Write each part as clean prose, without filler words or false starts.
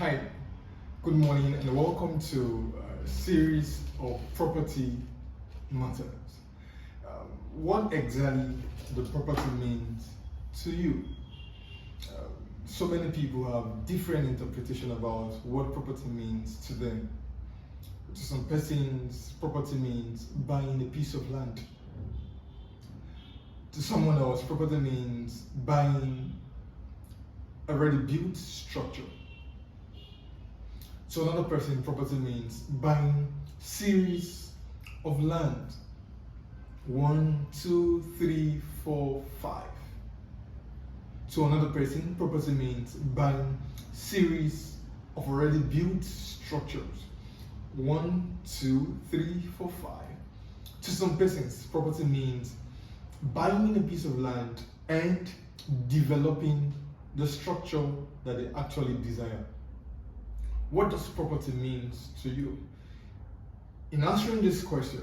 Hi, good morning, and welcome to a series of property matters. What exactly the property means to you? So many people have different interpretation about what property means to them. To some persons, property means buying a piece of land. To someone else, property means buying a ready built structure. To another person, property means buying series of land. 1, 2, 3, 4, 5. To another person, property means buying series of already built structures. 1, 2, 3, 4, 5. To some persons, property means buying a piece of land and developing the structure that they actually desire. What does property mean to you? In answering this question,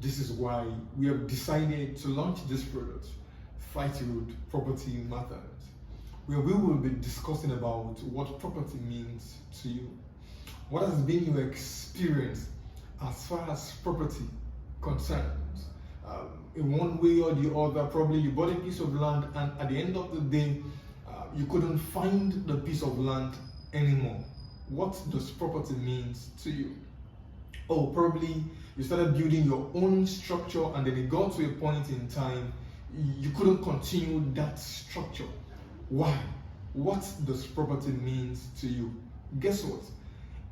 this is why we have decided to launch this product, Fightroot Property Matters, where we will be discussing about what property means to you. What has been your experience as far as property concerns? In one way or the other, probably you bought a piece of land and at the end of the day, you couldn't find the piece of land anymore. What does property mean to you? Or probably you started building your own structure and then it got to a point in time you couldn't continue that structure. Why? What does property mean to you? Guess what?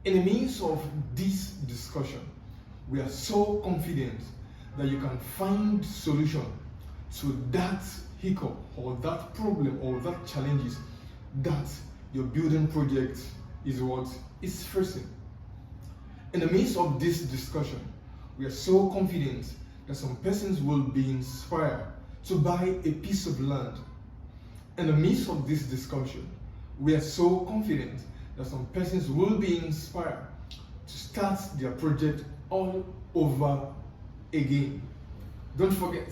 In the midst of this discussion, we are so confident that you can find solution to that hiccup or that problem or that challenges that your building project is facing. In the midst of this discussion, we are so confident that some persons will be inspired to buy a piece of land. In the midst of this discussion, we are so confident that some persons will be inspired to start their project all over again. Don't forget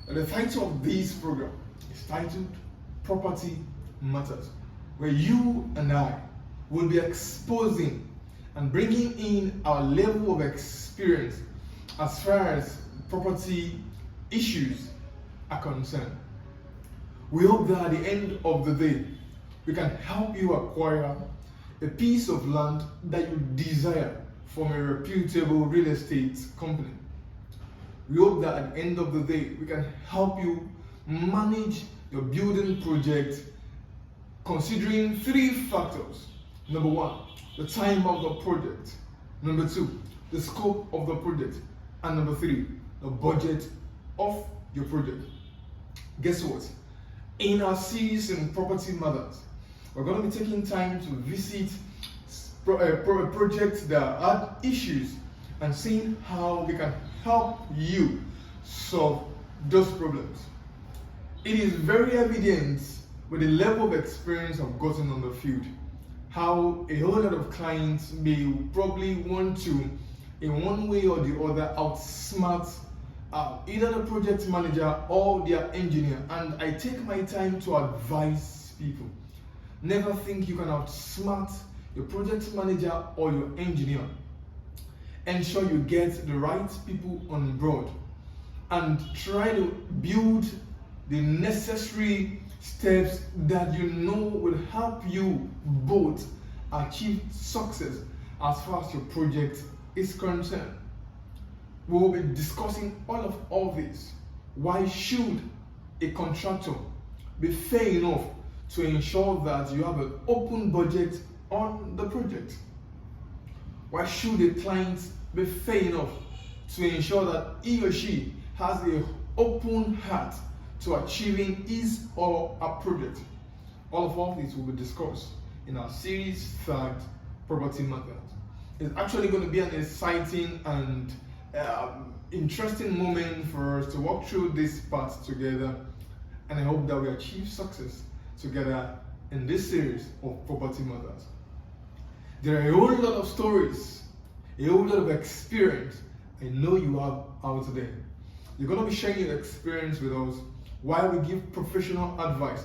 that the title of this program is titled Property Matters, where you and I will be exposing and bringing in our level of experience as far as property issues are concerned. We hope that at the end of the day, we can help you acquire a piece of land that you desire from a reputable real estate company. We hope that at the end of the day, we can help you manage your building project considering 3 factors. Number 1, the time of the project. Number 2, the scope of the project. And number 3, the budget of your project. Guess what? In our series in Property Matters, we're going to be taking time to visit projects that have issues and seeing how we can help you solve those problems. It is very evident with the level of experience I've gotten on the field how a whole lot of clients may probably want to, in one way or the other, outsmart either the project manager or their engineer. And I take my time to advise people. Never think you can outsmart your project manager or your engineer. Ensure you get the right people on board and try to build the necessary steps that you know will help you both achieve success as far as your project is concerned. We will be discussing all this. Why should a contractor be fair enough to ensure that you have an open budget on the project? Why should a client be fair enough to ensure that he or she has an open heart to achieving his or her project? All of this will be discussed in our series tagged Property Matters. It's actually going to be an exciting and interesting moment for us to walk through this part together, and I hope that we achieve success together in this series of Property Matters. There are a whole lot of stories, a whole lot of experience I know you have out there. You're going to be sharing your experience with us while we give professional advice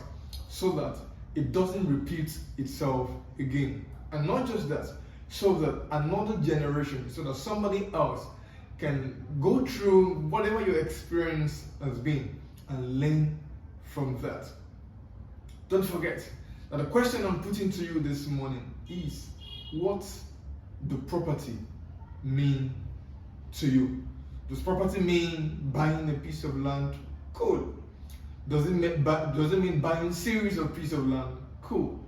so that it doesn't repeat itself again. And not just that, so that another generation, so that somebody else can go through whatever your experience has been and learn from that. Don't forget that the question I'm putting to you this morning is, what do property mean to you? Does property mean buying a piece of land? Cool. Does it mean buying series of pieces of land? Cool.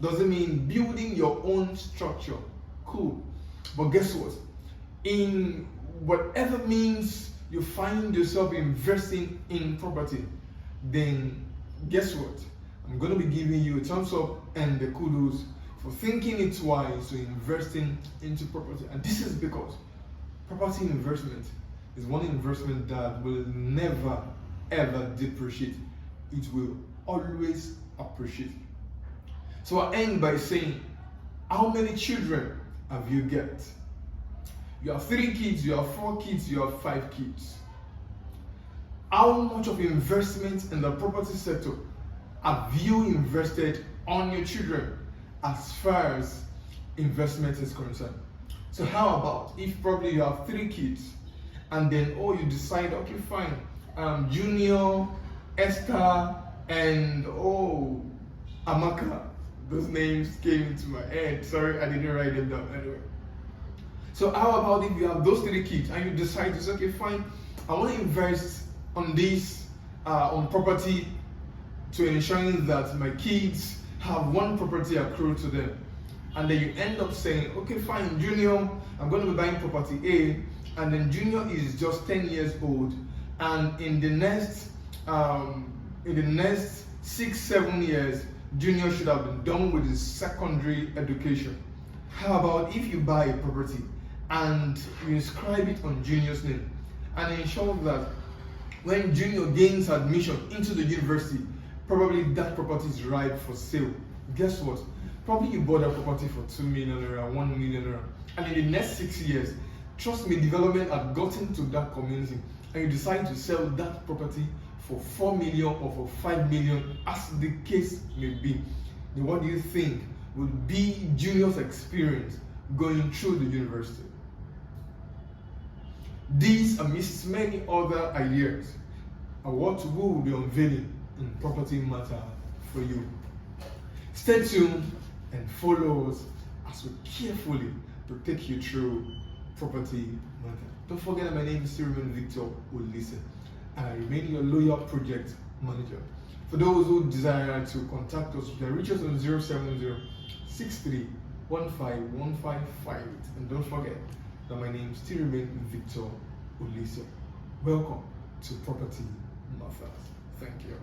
Does it mean building your own structure? Cool. But guess what? In whatever means you find yourself investing in property, then guess what? I'm going to be giving you a thumbs up and the kudos for thinking it wise to investing into property. And this is because property investment is one investment that will never ever depreciate. It will always appreciate. So I end by saying, how many children have you got? You have 3 kids, you have 4 kids, you have 5 kids. How much of investment in the property sector have you invested on your children as far as investment is concerned? So how about if probably you have 3 kids and then you decide, okay, fine, Junior, Esther, and Amaka. Those names came into my head. Sorry, I didn't write them down anyway. So how about if you have those 3 kids and you decide to say, okay, fine, I want to invest on this, on property, to ensuring that my kids have one property accrued to them. And then you end up saying, okay, fine, Junior, I'm going to be buying property A, and then Junior is just 10 years old, and in the next 6-7 years, Junior should have been done with his secondary education. How about if you buy a property and you inscribe it on Junior's name and ensure that when Junior gains admission into the university, probably that property is ripe for sale. Guess what? Probably you bought that property for 2 million naira, 1 million naira, and in the next 6 years, trust me, development had gotten to that community, and you decide to sell that property for 4 million or for 5 million, as the case may be. Then what do you think would be Junior's experience going through the university? These, amidst many other ideas, are what we will be unveiling in Property Matter for you. Stay tuned and follow us as we carefully to take you through Property Matter. Don't forget that my name is Siriman Victor Olise, and I remain your loyal project manager. For those who desire to contact us, you can reach us on 070-6315-1558. And don't forget that my name still remains Victor Olise. Welcome to Property Matters. Thank you.